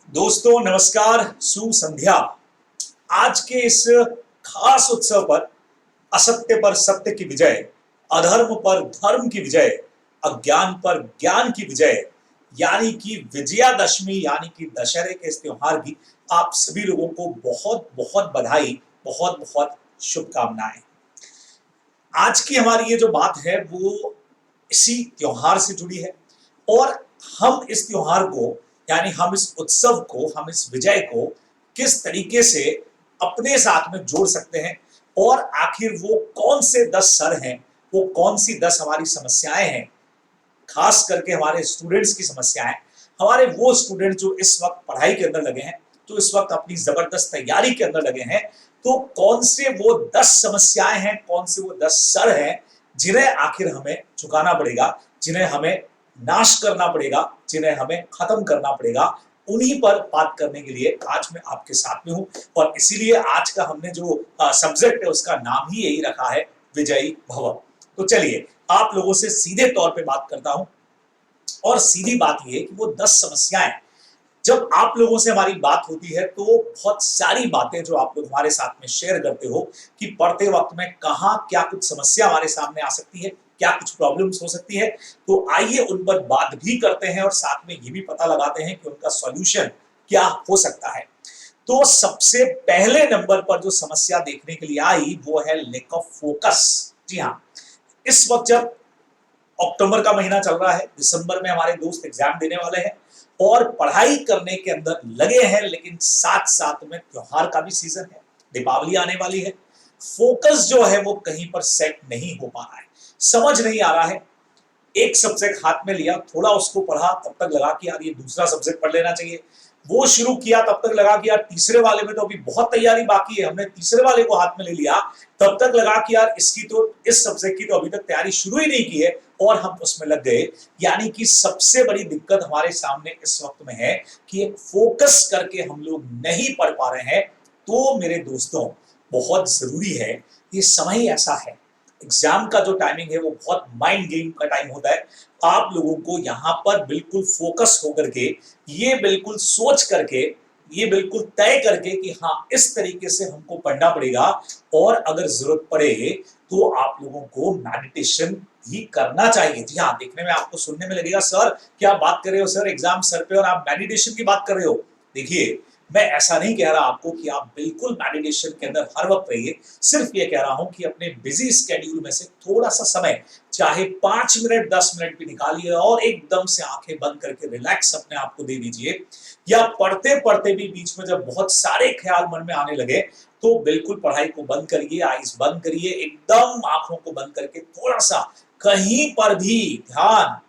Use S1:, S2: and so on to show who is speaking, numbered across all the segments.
S1: दोस्तों नमस्कार, सुसंध्या। आज के इस खास उत्सव पर असत्य पर सत्य की विजय, अधर्म पर धर्म की विजय, अज्ञान पर ज्ञान की विजय, यानी कि विजयादशमी यानी कि दशहरे के इस त्योहार की आप सभी लोगों को बहुत बहुत बधाई, बहुत बहुत शुभकामनाएं। आज की हमारी ये जो बात है वो इसी त्योहार से जुड़ी है और हम इस त्योहार को यानी हम इस उत्सव को, हम इस विजय को किस तरीके से अपने साथ में जोड़ सकते हैं और आखिर वो कौन से 10 सर हैं, वो कौन सी 10 हमारी समस्याएं हैं, खास करके हमारे स्टूडेंट्स की समस्याएं, हमारे वो स्टूडेंट जो इस वक्त पढ़ाई के अंदर लगे हैं, जो इस वक्त अपनी जबरदस्त तैयारी के अंदर लगे हैं, तो कौन से वो 10 समस्याएं हैं, कौन से वो 10 सर हैं जिन्हें आखिर हमें चुकाना पड़ेगा, जिन्हें हमें नाश करना पड़ेगा, जिन्हें हमें खत्म करना पड़ेगा। उन्हीं पर बात करने के लिए आज मैं आपके साथ में हूं और इसीलिए आज का हमने जो सब्जेक्ट है उसका नाम ही यही रखा है, विजयी भव। तो चलिए आप लोगों से सीधे तौर पे बात करता हूं और सीधी बात ये कि वो 10 समस्याएं, जब आप लोगों से हमारी बात होती है तो बहुत सारी बातें जो आप लोग हमारे साथ में शेयर करते हो कि पढ़ते वक्त में कहाँ क्या कुछ समस्या हमारे सामने आ सकती है, क्या कुछ प्रॉब्लम्स हो सकती है। तो आइए उन पर बात भी करते हैं और साथ में ये भी पता लगाते हैं कि उनका सॉल्यूशन क्या हो सकता है। तो सबसे पहले नंबर पर जो समस्या देखने के लिए आई वो है लैक ऑफ फोकस। जी हाँ, इस वक्त जब अक्टूबर का महीना चल रहा है, दिसंबर में हमारे दोस्त एग्जाम देने वाले हैं और पढ़ाई करने के अंदर लगे हैं, लेकिन साथ साथ में त्योहार का भी सीजन है, दीपावली आने वाली है। फोकस जो है वो कहीं पर सेट नहीं हो पा रहा है, समझ नहीं आ रहा है। एक सब्जेक्ट हाथ में लिया, थोड़ा उसको पढ़ा, तब तक लगा कि यार ये दूसरा सब्जेक्ट पढ़ लेना चाहिए। वो शुरू किया, तब तक लगा कि यार तीसरे वाले में तो अभी बहुत तैयारी बाकी है, हमने तीसरे वाले को हाथ में ले लिया, तब तक लगा कि यार इसकी तो, इस सब्जेक्ट की तो अभी तक तैयारी शुरू ही नहीं की है और हम उसमें लग गए। यानी कि सबसे बड़ी दिक्कत हमारे सामने इस वक्त में है कि एक फोकस करके हम लोग नहीं पढ़ पा रहे हैं। तो मेरे दोस्तों, बहुत जरूरी है, ये समय ऐसा है, एग्जाम का जो टाइमिंग है वो बहुत माइंड गेम का टाइम होता है। आप लोगों को यहाँ पर बिल्कुल फोकस होकर के, ये बिल्कुल सोच करके, ये बिल्कुल तय करके कि हाँ इस तरीके से हमको पढ़ना पड़ेगा और अगर जरूरत पड़े तो आप लोगों को मेडिटेशन भी करना चाहिए। जी हाँ, देखने में आपको सुनने में लगेगा सर क्या बात कर रहे हो सर, एग्जाम सर पे और आप मेडिटेशन की बात कर रहे हो। देखिए, मैं ऐसा नहीं कह रहा आपको कि आप बिल्कुल मेडिटेशन के अंदर हर वक्त रहिए, सिर्फ ये कह रहा हूं कि अपने बिजी स्केड्यूल में से थोड़ा सा समय, चाहे 5 मिनट 10 मिनट भी निकालिए और एकदम से आंखें बंद करके रिलैक्स अपने आप को दे दीजिए। या पढ़ते पढ़ते भी बीच में जब बहुत सारे ख्याल मन में आने लगे तो बिल्कुल पढ़ाई को बंद करिए, आईज बंद करिए, एकदम आंखों को बंद करके थोड़ा सा कहीं पर भी ध्यान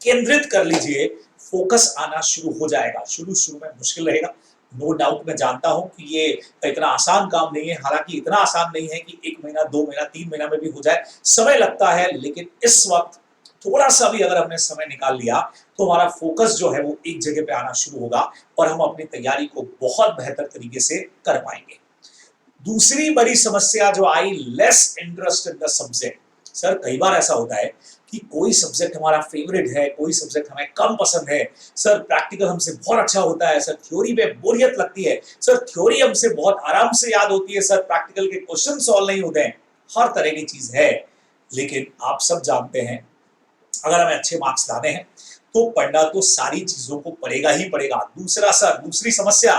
S1: केंद्रित कर लीजिए। फोकस आना शुरू हो जाएगा। शुरू शुरू में मुश्किल रहेगा, नो डाउट, मैं जानता हूं कि ये इतना आसान काम नहीं है, हालांकि इतना आसान नहीं है कि 1 महीना 2 महीना 3 महीना में भी हो जाए, समय लगता है। लेकिन इस वक्त थोड़ा सा भी अगर हमने समय निकाल लिया तो हमारा फोकस जो है वो एक जगह पे आना शुरू होगा और हम अपनी तैयारी को बहुत बेहतर तरीके से कर पाएंगे। दूसरी बड़ी समस्या जो आई, less interest in the subject. Sir कई बार ऐसा होता है कि कोई सब्जेक्ट हमारा फेवरेट है, कोई सब्जेक्ट हमें कम पसंद है। सर प्रैक्टिकल हमसे बहुत अच्छा होता है, सर थ्योरी में बोरियत लगती है, सर थ्योरी हमसे बहुत आराम से याद होती है, सर प्रैक्टिकल के क्वेश्चन सॉल्व नहीं होते हैं। हर तरह की चीज है, लेकिन आप सब जानते हैं अगर हमें अच्छे मार्क्स लाने हैं तो पढ़ना तो सारी चीजों को पड़ेगा ही पड़ेगा। दूसरा सर, दूसरी समस्या,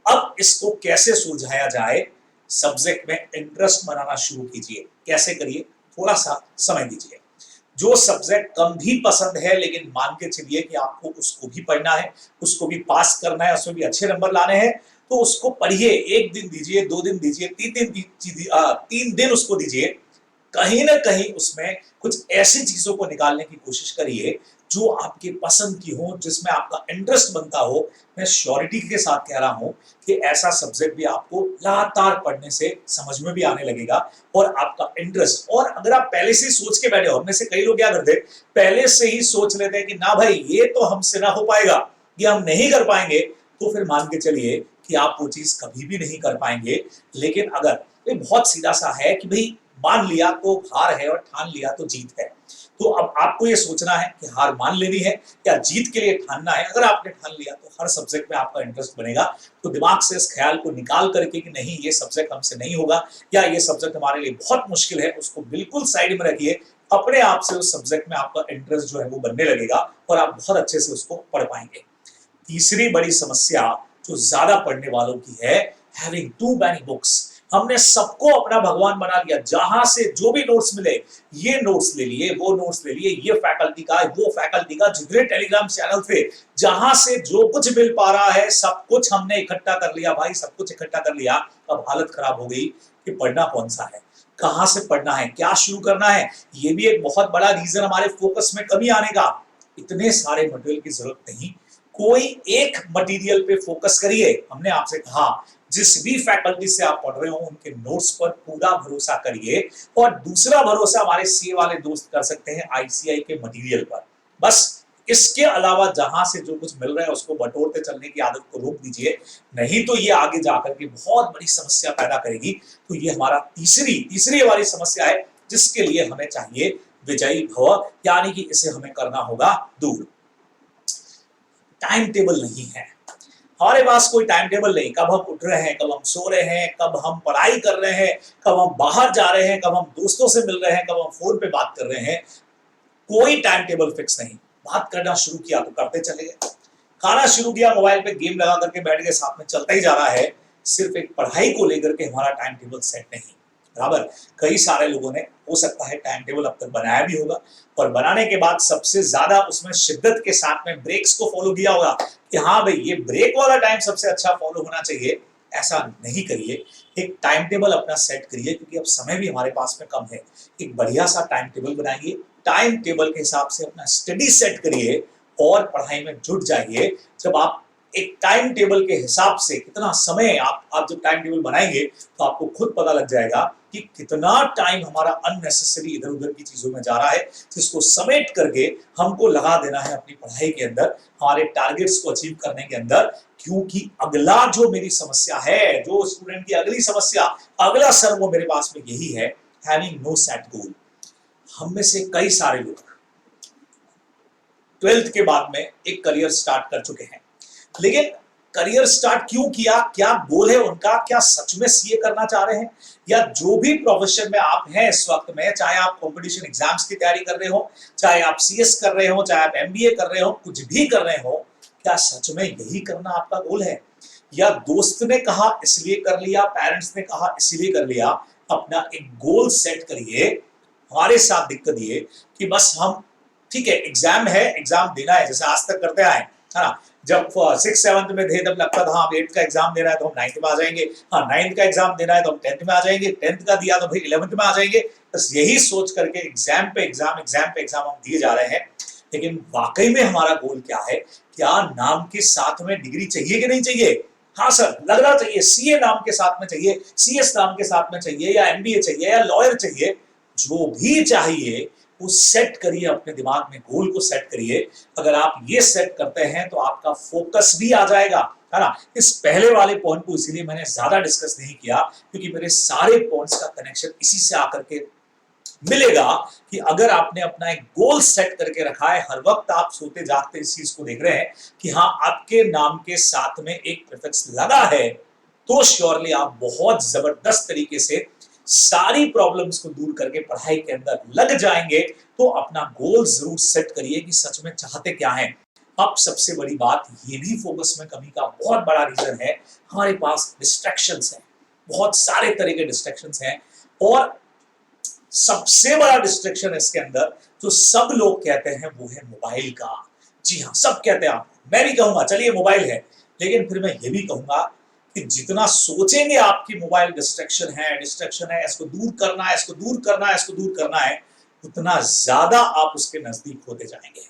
S1: अब इसको कैसे सुलझाया जाए। सब्जेक्ट में इंटरेस्ट बनाना शुरू कीजिए। कैसे करिए, थोड़ा सा समय दीजिए। जो सब्जेक्ट कम भी पसंद है, लेकिन मान के चलिए कि आपको उसको भी पढ़ना है, उसको भी पास करना है, उसमें भी अच्छे नंबर लाने हैं, तो उसको पढ़िए। 1 दिन दीजिए, 2 दिन दीजिए, 3 दिन उसको दीजिए। कहीं ना कहीं उसमें कुछ ऐसी चीजों को निकालने की कोशिश करिए जो आपके पसंद की हो, जिसमें आपका इंटरेस्ट बनता हो। मैं श्योरिटी के साथ कह रहा हूं कि ऐसा सब्जेक्ट भी आपको लगातार पढ़ने से समझ में भी आने लगेगा और आपका इंटरेस्ट। और अगर आप पहले से ही सोच के बैठे हो, हमने से कई लोग क्या करते, पहले से ही सोच लेते हैं कि ना भाई ये तो हमसे ना हो पाएगा, ये हम नहीं कर पाएंगे, तो फिर मान के चलिए कि आप वो चीज कभी भी नहीं कर पाएंगे। लेकिन अगर ये बहुत सीधा सा है कि भाई मान लिया तो हार है और ठान लिया तो जीत है। तो अब आपको ये सोचना है कि हार मान लेनी है या जीत के लिए ठानना है। अगर आपने ठान लिया तो हर सब्जेक्ट में आपका इंटरेस्ट बनेगा। तो दिमाग से इस ख्याल को निकाल करके कि नहीं ये सब्जेक्ट हमसे नहीं होगा या ये सब्जेक्ट हमारे लिए बहुत मुश्किल है, उसको बिल्कुल साइड में रखिए। अपने आप से उस सब्जेक्ट में आपका इंटरेस्ट जो है वो बनने लगेगा और आप बहुत अच्छे से उसको पढ़ पाएंगे। तीसरी बड़ी समस्या जो ज्यादा पढ़ने वालों की है, हैविंग टू मैनी बुक्स। हमने सबको अपना भगवान बना लिया, जहां से जो भी नोट्स मिले ये नोट्स ले लिए, वो नोट्स ले लिए, ये फैकल्टी का, वो फैकल्टी का, जितने टेलीग्राम चैनल थे जहां से जो कुछ मिल पा रहा है सब कुछ हमने इकट्ठा कर लिया भाई, सब कुछ इकट्ठा कर लिया। अब हालत खराब हो गई कि पढ़ना कौन सा है, कहां से पढ़ना है, क्या शुरू करना है। ये भी एक बहुत बड़ा रीजन हमारे फोकस में कमी आने का। इतने सारे मटेरियल की जरूरत नहीं, कोई एक मटेरियल पे फोकस करिए। हमने आपसे कहा जिस भी फैकल्टी से आप पढ़ रहे हो उनके नोट्स पर पूरा भरोसा करिए। और दूसरा भरोसा हमारे सीए वाले दोस्त कर सकते हैं आईसीआई के मटेरियल पर। बस इसके अलावा जहां से जो कुछ मिल रहा है उसको बटोरते चलने की आदत को रोक दीजिए, नहीं तो ये आगे जाकर के बहुत बड़ी समस्या पैदा करेगी। तो ये हमारा तीसरी वाली समस्या है जिसके लिए हमें चाहिए विजयी भव, यानी कि इसे हमें करना होगा दूर। टाइम टेबल नहीं है हमारे पास, कोई टाइम टेबल नहीं। कब हम उठ रहे हैं, कब हम सो रहे हैं, कब हम पढ़ाई कर रहे हैं, कब हम बाहर जा रहे हैं, कब हम दोस्तों से मिल रहे हैं, कब हम फोन पे बात कर रहे हैं, कोई टाइम टेबल फिक्स नहीं। बात करना शुरू किया तो करते चले गए, खाना शुरू किया मोबाइल पे गेम लगा करके बैठ गए, साथ में चलता ही जा रहा है। सिर्फ एक पढ़ाई को लेकर के हमारा टाइम टेबल सेट नहीं। बराबर कई सारे लोगों ने हो सकता है टाइम टेबल अब तक बनाया भी होगा और बनाने के बाद सबसे ज्यादा उसमें शिद्दत के साथ में ब्रेक्स को फॉलो किया होगा कि हाँ भाई ये ब्रेक वाला टाइम सबसे अच्छा फॉलो होना चाहिए। ऐसा नहीं करिए, एक टाइम टेबल अपना सेट करिए, क्योंकि अब समय भी हमारे पास में कम है। एक बढ़िया सा टाइम टेबल बनाइए, टाइम टेबल के हिसाब से अपना स्टडी सेट करिए और पढ़ाई में जुट जाइए। जब आप एक टाइम टेबल के हिसाब से कितना समय आप जब टाइम टेबल बनाएंगे तो आपको खुद पता लग जाएगा कि कितना टाइम हमारा अननेसेसरी इधर उधर की चीजों में जा रहा है, जिसको समेट करके हमको लगा देना है अपनी पढ़ाई के अंदर, हमारे टारगेट्स को अचीव करने के अंदर। क्योंकि अगला जो मेरी समस्या है, जो स्टूडेंट की अगली समस्या, अगला सर वो मेरे पास में यही है, हैविंग नो सेट गोल। हम में से कई सारे लोग 12th के बाद में एक करियर स्टार्ट कर चुके हैं, लेकिन करियर स्टार्ट क्यों किया, क्या गोल है उनका, क्या सच में सीए करना चाह रहे हैं, या जो भी प्रोफेशन में आप हैं इस वक्त में, चाहे आप कंपटीशन एग्जाम्स की तैयारी कर रहे हो, चाहे आप सीएस कर रहे हो, चाहे आप एमबीए कर रहे हो, कुछ भी कर रहे हो, क्या सच में यही करना आपका गोल है, या दोस्त ने कहा इसलिए कर लिया, पेरेंट्स ने कहा इसलिए कर लिया। अपना एक गोल सेट करिए। हमारे साथ दिक्कत ये कि बस हम ठीक है एग्जाम है, एग्जाम देना है, जैसे आज तक करते आए, है ना। जब 6th 7th में थे तब लगता था हाँ 8th का एग्जाम देना है तो हम 9th में आ जाएंगे, हाँ 9th का एग्जाम देना है तो हम 10th में आ जाएंगे, 10th का दिया तो भाई 11th में आ जाएंगे। बस यही सोच करके एग्जाम पे एग्जाम हम दिए जा रहे हैं। लेकिन वाकई में हमारा गोल क्या है, क्या नाम के साथ में डिग्री चाहिए कि नहीं चाहिए? हाँ सर लगना चाहिए, सीए नाम के साथ में चाहिए, सीएस नाम के साथ में चाहिए, या एमबीए चाहिए, या लॉयर चाहिए, जो भी चाहिए वो सेट करिए, अपने दिमाग में गोल को सेट करिए। अगर आप ये सेट करते हैं तो आपका फोकस भी आ जाएगा, है ना। इस पहले वाले पॉइंट को इसीलिए मैंने ज्यादा डिस्कस नहीं किया, क्योंकि मेरे सारे पॉइंट्स का कनेक्शन इसी से आकर के मिलेगा कि अगर आपने अपना एक गोल सेट करके रखा है, हर वक्त आप सोते जागते इस चीज को देख रहे हैं कि हाँ आपके नाम के साथ में एक प्रीफिक्स लगा है, तो श्योरली आप बहुत जबरदस्त तरीके से सारी प्रॉब्लम्स को दूर करके पढ़ाई के अंदर लग जाएंगे। तो अपना गोल जरूर सेट करिए कि सच में चाहते क्या हैं। अब सबसे बड़ी बात, ये भी फोकस में कमी का बहुत बड़ा रीजन है, हमारे पास डिस्ट्रैक्शंस हैं, बहुत सारे तरह के डिस्ट्रैक्शंस हैं। और सबसे बड़ा डिस्ट्रैक्शन इसके अंदर जो सब लोग कहते हैं वो है मोबाइल का। जी हाँ, सब कहते हैं, आप मैं भी कहूंगा चलिए मोबाइल है, लेकिन फिर मैं ये भी कहूंगा कि जितना सोचेंगे आपकी मोबाइल डिस्ट्रैक्शन है, इसको दूर करना है, इसको दूर करना है, इसको दूर करना है, उतना ज्यादा आप उसके नजदीक होते जाएंगे।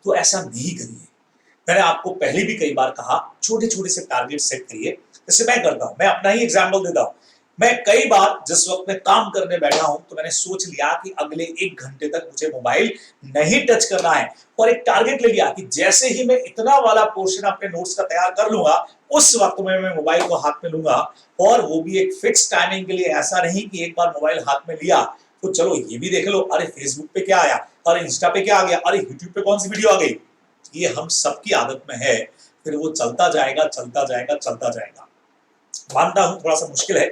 S1: तो ऐसा नहीं करिए। मैंने आपको पहले भी कई बार कहा, छोटे छोटे से टारगेट सेट करिए। जैसे मैं करता हूं, मैं अपना ही एग्जाम्पल देता हूं। मैं कई बार जिस वक्त मैं काम करने बैठा हूं तो मैंने सोच लिया कि अगले 1 घंटे तक मुझे मोबाइल नहीं टच करना है, और एक टारगेट ले लिया कि जैसे ही मैं इतना वाला पोर्शन अपने नोट्स का तैयार कर लूंगा उस वक्त में मैं मोबाइल को हाथ में लूंगा, और वो भी एक फिक्स टाइमिंग के लिए। ऐसा नहीं कि एक बार मोबाइल हाथ में लिया तो चलो ये भी देख लो, अरे फेसबुक पे क्या आया, अरे इंस्टा पे क्या आ गया, अरे यूट्यूब पे कौन सी वीडियो आ गई। ये हम सबकी आदत में है, फिर वो चलता जाएगा चलता जाएगा चलता जाएगा। मानता हूं थोड़ा सा मुश्किल है,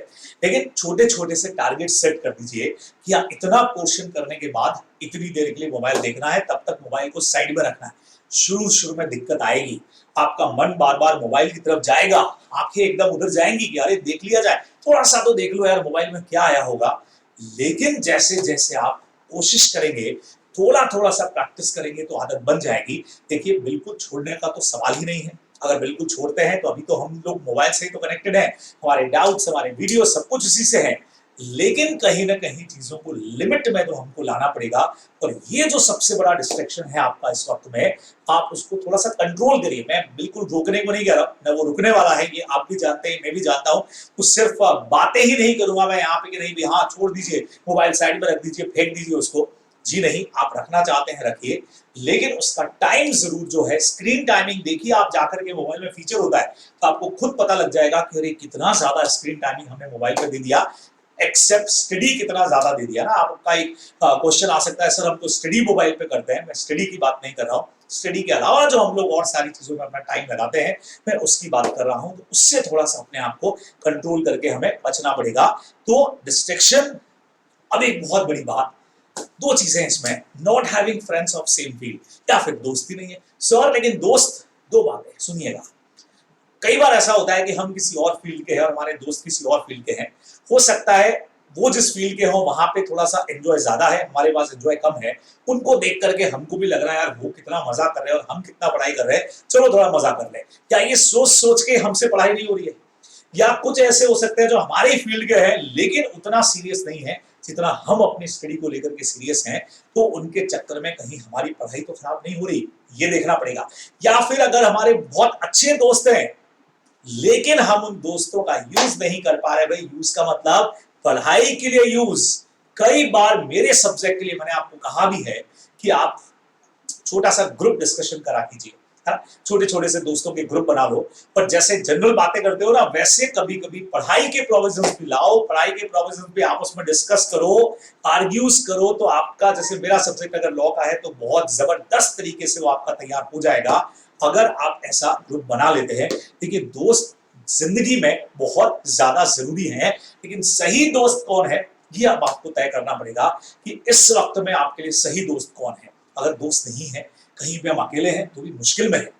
S1: लेकिन छोटे छोटे से टारगेट सेट कर दीजिए कि हाँ, इतना पोर्शन करने के बाद इतनी देर के लिए मोबाइल देखना है, तब तक मोबाइल को साइड में रखना है। शुरू शुरू में दिक्कत आएगी, आपका मन बार बार मोबाइल की तरफ जाएगा, आंखें एकदम उधर जाएंगी कि अरे देख लिया जाए, थोड़ा सा तो देख लो यार मोबाइल में क्या आया होगा। लेकिन जैसे जैसे आप कोशिश करेंगे, थोड़ा थोड़ा सा प्रैक्टिस करेंगे तो आदत बन जाएगी। देखिए बिल्कुल छोड़ने का तो सवाल ही नहीं है। अगर बिल्कुल छोड़ते हैं तो अभी तो हम लोग मोबाइल से ही तो कनेक्टेड हैं, हमारे डाउट्स, हमारे वीडियो सब कुछ इसी से है। लेकिन कहीं ना कहीं चीजों को लिमिट में तो हमको लाना पड़ेगा। और ये जो सबसे बड़ा डिस्ट्रैक्शन है आपका इस वक्त में, आप उसको थोड़ा सा कंट्रोल करिए। मैं बिल्कुल रोकने को नहीं कह रहा, मैं वो रुकने वाला है, ये आप भी जानते हैं, मैं भी जानता हूं। तो सिर्फ बातें ही नहीं करूंगा मैं यहाँ पे कि नहीं भी हाँ छोड़ दीजिए, मोबाइल साइड में रख दीजिए, फेंक दीजिए उसको। जी नहीं, आप रखना चाहते हैं रखिए, लेकिन उसका टाइम जरूर जो है, स्क्रीन टाइमिंग देखिए आप जाकर के, मोबाइल में फीचर होता है तो आपको खुद पता लग जाएगा कि अरे कितना ज्यादा स्क्रीन टाइमिंग हमने मोबाइल पे दे दिया, एक्सेप्ट स्टडी कितना ज्यादा दे दिया ना। आपका एक क्वेश्चन आ सकता है, सर हम तो स्टडी मोबाइल पे करते हैं। मैं स्टडी की बात नहीं कर रहा हूँ, स्टडी के अलावा जो हम लोग और सारी चीजों में अपना टाइम लगाते हैं, मैं उसकी बात कर रहा हूँ। तो उससे थोड़ा सा अपने आप को कंट्रोल करके हमें बचना पड़ेगा। तो डिस्ट्रैक्शन, अब एक बहुत बड़ी बात, दो चीजें हैं इसमें, not having friends of same field या फिर दोस्ती नहीं है। सर लेकिन दोस्त, दो बातें सुनिएगा। कई बार ऐसा होता है कि हम किसी और फील्ड के हैं और हमारे दोस्त किसी और फील्ड के हैं। हो सकता है वो जिस फील्ड के हो वहां पे थोड़ा सा एंजॉय ज्यादा है, हमारे पास एंजॉय कम है। उनको देख करके हमको भी लग रहा है यार वो कितना मजा कर रहे हैं और हम कितना पढ़ाई कर रहे हैं, चलो थोड़ा मजा कर ले। क्या ये सोच सोच के हमसे पढ़ाई नहीं हो रही है? या कुछ ऐसे हो सकते हैं जो हमारे फील्ड के हैं लेकिन उतना सीरियस नहीं है जितना हम अपनी स्टडी को लेकर के सीरियस हैं, तो उनके चक्कर में कहीं हमारी पढ़ाई तो खराब नहीं हो रही, ये देखना पड़ेगा। या फिर अगर हमारे बहुत अच्छे दोस्त हैं लेकिन हम उन दोस्तों का यूज नहीं कर पा रहे, भाई यूज का मतलब पढ़ाई के लिए यूज। कई बार मेरे सब्जेक्ट के लिए मैंने आपको कहा भी है कि आप छोटा सा ग्रुप डिस्कशन करा कीजिए, छोटे छोटे से दोस्तों के ग्रुप बना लो। पर जैसे जनरल बातें करते हो ना, वैसे कभी कभी पढ़ाई के प्रोविजंस भी लाओ, पढ़ाई के प्रोविजंस भी आपस में डिस्कस करो, आर्ग्यूज करो। तो आपका, जैसे मेरा सब्जेक्ट अगर लॉ का है तो बहुत जबरदस्त तरीके से वो आपका तैयार हो जाएगा अगर आप ऐसा ग्रुप बना लेते हैं। देखिए दोस्त जिंदगी में बहुत ज्यादा जरूरी है, लेकिन सही दोस्त कौन है ये अब आपको तय करना पड़ेगा कि इस वक्त में आपके लिए सही दोस्त कौन है। अगर दोस्त नहीं है, कहीं पे हम अकेले हैं तो भी मुश्किल में है।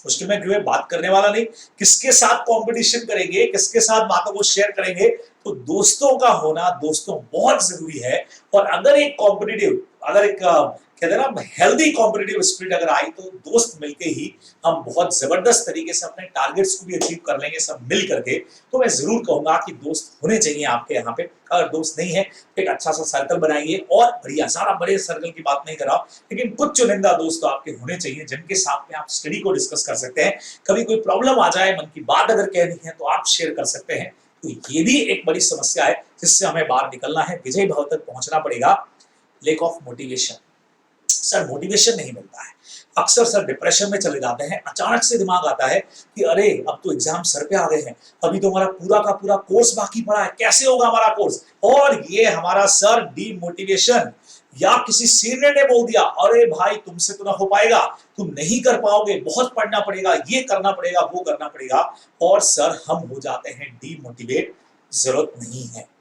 S1: मुश्किल में क्यों है? बात करने वाला नहीं, किसके साथ कंपटीशन करेंगे, किसके साथ बातों को शेयर करेंगे। तो दोस्तों का होना, दोस्तों बहुत जरूरी है। और अगर एक कॉम्पिटिटिव, अगर एक कहते हैं ना हेल्दी कॉम्पिटिटिव स्पिरिट अगर आई, तो दोस्त मिलके ही हम बहुत जबरदस्त तरीके से अपने टारगेट्स को भी अचीव कर लेंगे सब मिल करके। तो मैं जरूर कहूंगा कि दोस्त होने चाहिए आपके यहाँ पे। अगर दोस्त नहीं है तो एक अच्छा सा सर्कल बनाइए, और बढ़िया, सारा बड़े सर्कल की बात नहीं कर रहा हूं, लेकिन कुछ चुनिंदा दोस्त तो आपके होने चाहिए जिनके साथ में आप स्टडी को डिस्कस कर सकते हैं। कभी कोई प्रॉब्लम आ जाए, मन की बात अगर कहनी है तो आप शेयर कर सकते हैं। तो ये भी एक बड़ी समस्या है जिससे हमें बाहर निकलना है, विजय भाव तक पहुंचना पड़ेगा। Lake of motivation, sir motivation नहीं मिलता है, अक्सर सर डिप्रेशन में चले जाते हैं। अचानक से दिमाग आता है कि अरे अब तो एग्जाम सर पे आ गए हैं, अभी तो हमारा पूरा का पूरा कोर्स बाकी पड़ा है, कैसे होगा हमारा कोर्स। और ये हमारा सर डीमोटिवेशन, या किसी सीनियर ने बोल दिया अरे भाई तुमसे तो ना हो पाएगा, तुम नहीं कर पाओगे, बहुत पढ़ना पड़ेगा, ये करना पड़ेगा, वो करना पड़ेगा, और सर हम हो जाते हैं डीमोटिवेट। जरूरत नहीं है।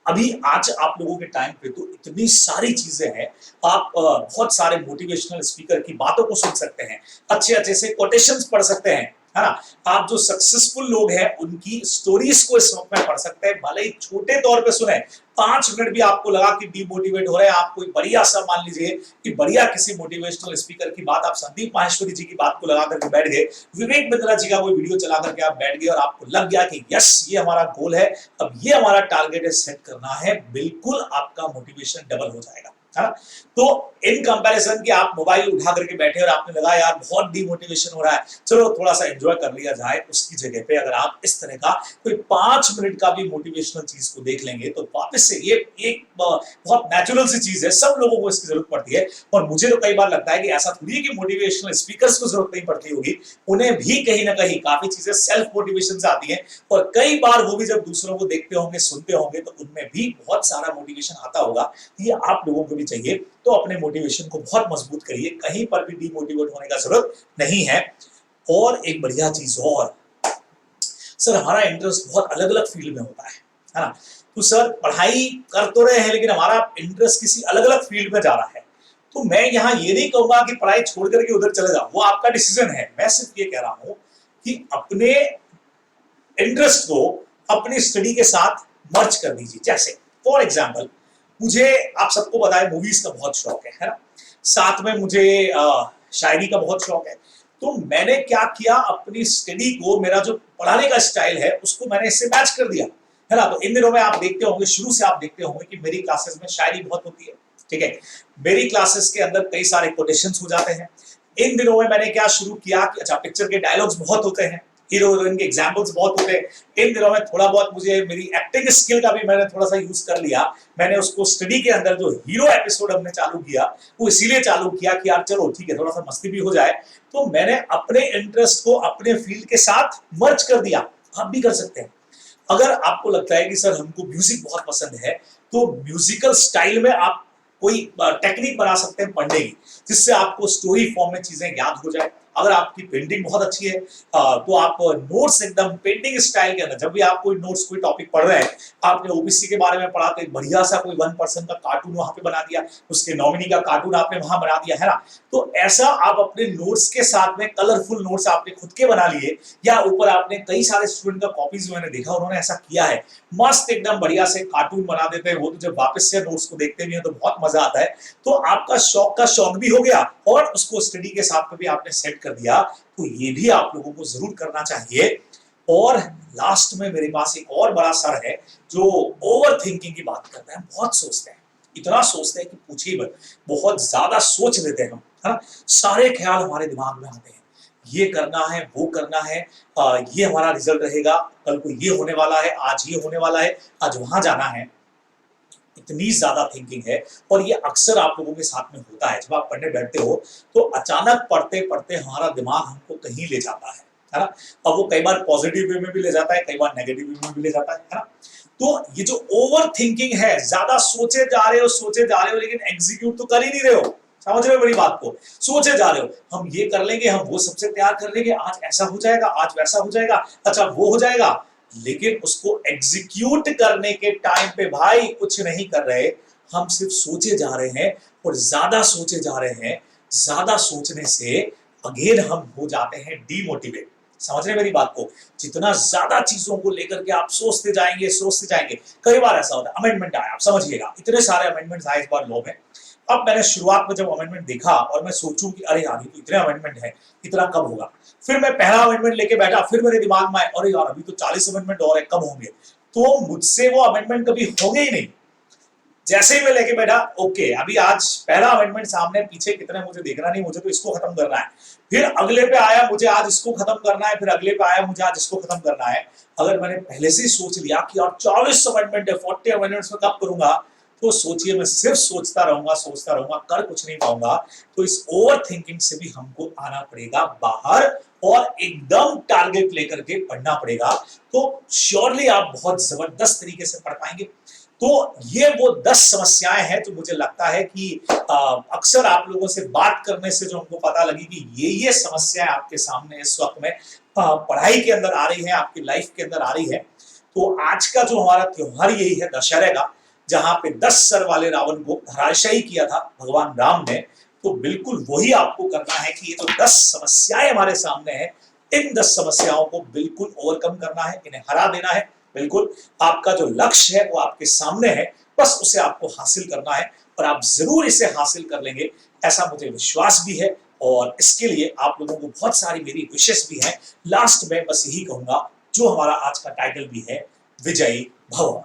S1: अभी आज आप लोगों के टाइम पे तो इतनी सारी चीजें हैं, आप बहुत सारे मोटिवेशनल स्पीकर की बातों को सुन सकते हैं, अच्छे अच्छे से कोटेशंस पढ़ सकते हैं, है ना। आप जो सक्सेसफुल लोग हैं उनकी स्टोरीज को इस वक्त में पढ़ सकते हैं, भले ही छोटे तौर पे सुने। 5 मिनट भी आपको लगा कि डीमोटिवेट हो रहे हैं, आप कोई बढ़िया सा, मान लीजिए कि बढ़िया किसी मोटिवेशनल स्पीकर की बात, आप संदीप माहेश्वरी जी की बात को लगा करके बैठ गए, विवेक बिंद्रा जी का कोई वीडियो चला करके आप बैठ गए और आपको लग गया कि यस ये हमारा गोल है, अब ये हमारा टारगेट है, सेट करना है, बिल्कुल आपका मोटिवेशन डबल हो जाएगा। है ना। तो इन कंपैरिजन कि आप मोबाइल उठा करके बैठे और आपने लगा यार बहुत डिमोटिवेशन हो रहा है, चलो थोड़ा सा एंजॉय कर लिया जाए, उसकी जगह पे अगर आप इस तरह का कोई 5 मिनट का भी मोटिवेशनल चीज को देख लेंगे तो वापस से ये एक बहुत नेचुरल सी चीज है, सब लोगों को इसकी जरूरत पड़ती है। और मुझे तो कई बार लगता है कि ऐसा थोड़ी है कि मोटिवेशनल स्पीकर्स को जरूरत नहीं पड़ती होगी, उन्हें भी कहीं ना कहीं काफी चीजें सेल्फ मोटिवेशन से आती हैं, और कई बार वो भी जब दूसरों को देखते होंगे सुनते होंगे तो उनमें भी बहुत सारा मोटिवेशन आता होगा। ये आप लोगों को भी चाहिए, तो अपने मोटिवेशन को बहुत मजबूत करिए, कहीं पर भी डिमोटिवेट होने का जरूरत नहीं है। और एक बढ़िया चीज और, सर हमारा इंटरेस्ट बहुत अलग अलग फील्ड में होता है ना। तो सर पढ़ाई कर तो रहे हैं लेकिन हमारा इंटरेस्ट किसी अलग अलग फील्ड में जा रहा है, तो मैं यहाँ ये नहीं कहूंगा कि पढ़ाई छोड़ करके उधर चले जाओ, वो आपका डिसीजन है। मैं सिर्फ ये कह रहा हूं कि अपने इंटरेस्ट को अपनी स्टडी के साथ मर्ज कर दीजिए। जैसे फॉर एग्जाम्पल, मुझे आप सबको पता है मूवीज का बहुत शौक है ना, साथ में मुझे शायरी का बहुत शौक है। तो मैंने क्या किया, अपनी स्टडी को, मेरा जो पढ़ाने का स्टाइल है उसको मैंने इससे मैच कर दिया, है ना। तो इन दिनों में आप देखते होंगे, शुरू से आप देखते होंगे कि मेरी क्लासेस में शायरी बहुत होती है, ठीक है। मेरी क्लासेस के अंदर कई सारे कोटेशंस हो जाते हैं। इन दिनों में मैंने क्या शुरू किया कि अच्छा पिक्चर के डायलॉग्स बहुत होते हैं, हीरो हीरोइन के एग्जाम्पल्स बहुत होते हैं। इन दिनों में थोड़ा बहुत मुझे मेरी एक्टिंग स्किल का भी मैंने थोड़ा सा यूज कर लिया। मैंने उसको स्टडी के अंदर जो हीरो एपिसोड हमने चालू किया वो इसीलिए चालू किया कि यार चलो ठीक है थोड़ा सा मस्ती भी हो जाए। तो मैंने अपने इंटरेस्ट को अपने फील्ड के साथ मर्ज कर दिया। आप भी कर सकते हैं। अगर आपको लगता है कि सर हमको म्यूजिक बहुत पसंद है, तो म्यूजिकल स्टाइल में आप कोई टेक्निक बना सकते हैं पढ़ने की, जिससे आपको स्टोरी फॉर्म में चीजें याद हो जाए। अगर आपकी पेंटिंग बहुत अच्छी है तो आप नोट्स एकदम पेंटिंग स्टाइल के अंदर, जब भी आप कोई नोट्स कोई टॉपिक पढ़ रहे हैं, आपने ओबीसी के बारे में पढ़ा तो एक बढ़िया सा कोई 1% का कार्टून वहां पे बना दिया, उसके नॉमिनी का कार्टून आपने वहां बना दिया, है ना। तो ऐसा आप अपने नोट्स के साथ में कलरफुल नोट्स आपने खुद के बना लिए, या ऊपर आपने कई सारे स्टूडेंट का कॉपीज मैंने देखा उन्होंने ऐसा किया है, मस्त एकदम बढ़िया से कार्टून बना देते हैं वो, तो जब वापस से नोट्स को देखते भी हैं तो बहुत मजा आता है। तो आपका शौक का शौक भी हो गया और उसको स्टडी के साथ में भी आपने सेट कर दिया। तो ये भी आप लोगों को जरूर करना चाहिए। और लास्ट में मेरे पास एक और बड़ा सर है जो ओवर थिंकिंग की बात करते हैं, बहुत सोचते हैं, इतना सोचते हैं कि पूछिए मत, बहुत ज्यादा सोच लेते हैं हम, है ना। सारे ख्याल हमारे दिमाग में आते हैं, ये करना है वो करना है, ये हमारा रिजल्ट रहेगा, कल को ये होने वाला है, आज ये होने वाला है, आज वहां जाना है। इतनी ज्यादा थिंकिंग है। और ये अक्सर आप लोगों के साथ में होता है, जब आप पढ़ने बैठते हो तो अचानक पढ़ते पढ़ते हमारा दिमाग हमको कहीं ले जाता है ना। अब वो कई बार पॉजिटिव वे में भी ले जाता है, कई बार नेगेटिव वे में भी ले जाता है ना। तो ये जो ओवर थिंकिंग है, ज्यादा सोचे जा रहे हो लेकिन एग्जीक्यूट तो कर ही नहीं रहे हो। समझ रहे हो बड़ी बात को, सोचे जा रहे हो हम ये कर लेंगे, हम वो सबसे तैयार कर लेंगे, आज ऐसा हो जाएगा, आज वैसा हो जाएगा, अच्छा वो हो जाएगा, लेकिन उसको एग्जीक्यूट करने के टाइम पे भाई कुछ नहीं कर रहे, हम सिर्फ सोचे जा रहे हैं और ज्यादा सोचे जा रहे हैं। ज्यादा सोचने से अगेन हम हो जाते हैं डीमोटिवेट। समझ रहे मेरी बात को, जितना ज्यादा चीजों को लेकर के आप सोचते जाएंगे, कई बार ऐसा होता है अमेंडमेंट आया, आप समझिएगा इतने सारे अमेंडमेंट आए इस बार लॉ में। अब मैंने शुरुआत में जब अमेंडमेंट देखा और मैं सोचूं कि अरे यार ये तो इतने अमेंडमेंट है, इतना कब होगा, फिर मैं पहला अमेंडमेंट लेके बैठा, फिर मेरे दिमाग में आया अरे यार अभी तो 40 अमेंडमेंट और है, कब होंगे, तो मुझसे वो अमेंडमेंट कभी होंगे ही नहीं। जैसे ही मैं लेके बैठा, ओके अभी आज पहला अमेंडमेंट सामने, पीछे कितने मुझे देखना नहीं, मुझे तो इसको खत्म करना है, फिर अगले पे आया मुझे आज इसको खत्म करना है, फिर अगले पे आया मुझे आज इसको खत्म करना है। अगर मैंने पहले से ही सोच लिया कि यार 40 अमेंडमेंट है, 40 अमेंडमेंट्स में कब करूंगा, तो सोचिए मैं सिर्फ सोचता रहूंगा, कर कुछ नहीं पाऊंगा। तो इस ओवर थिंकिंग से भी हमको आना पड़ेगा बाहर और एकदम टारगेट लेकर के पढ़ना पड़ेगा, तो श्योरली आप बहुत जबरदस्त तरीके से पढ़ पाएंगे। तो ये वो 10 समस्याएं हैं जो मुझे लगता है कि अक्सर आप लोगों से बात करने से जो हमको पता लगी कि ये समस्याएं आपके सामने इस वक्त में पढ़ाई के अंदर आ रही है, आपकी लाइफ के अंदर आ रही है। तो आज का जो हमारा त्योहार यही है दशहरे का, जहां पे 10 सर वाले रावण को धराशायी किया था भगवान राम ने। तो बिल्कुल वही आपको करना है कि ये जो 10 समस्याएं हमारे सामने हैं, इन 10 समस्याओं को बिल्कुल ओवरकम करना है, इन्हें हरा देना है। बिल्कुल आपका जो लक्ष्य है वो आपके सामने है, बस उसे आपको हासिल करना है और आप जरूर इसे हासिल कर लेंगे, ऐसा मुझे विश्वास भी है। और इसके लिए आप लोगों को बहुत सारी मेरी विशेष भी है। लास्ट में बस यही कहूंगा, जो हमारा आज का टाइटल भी है, विजयी भव।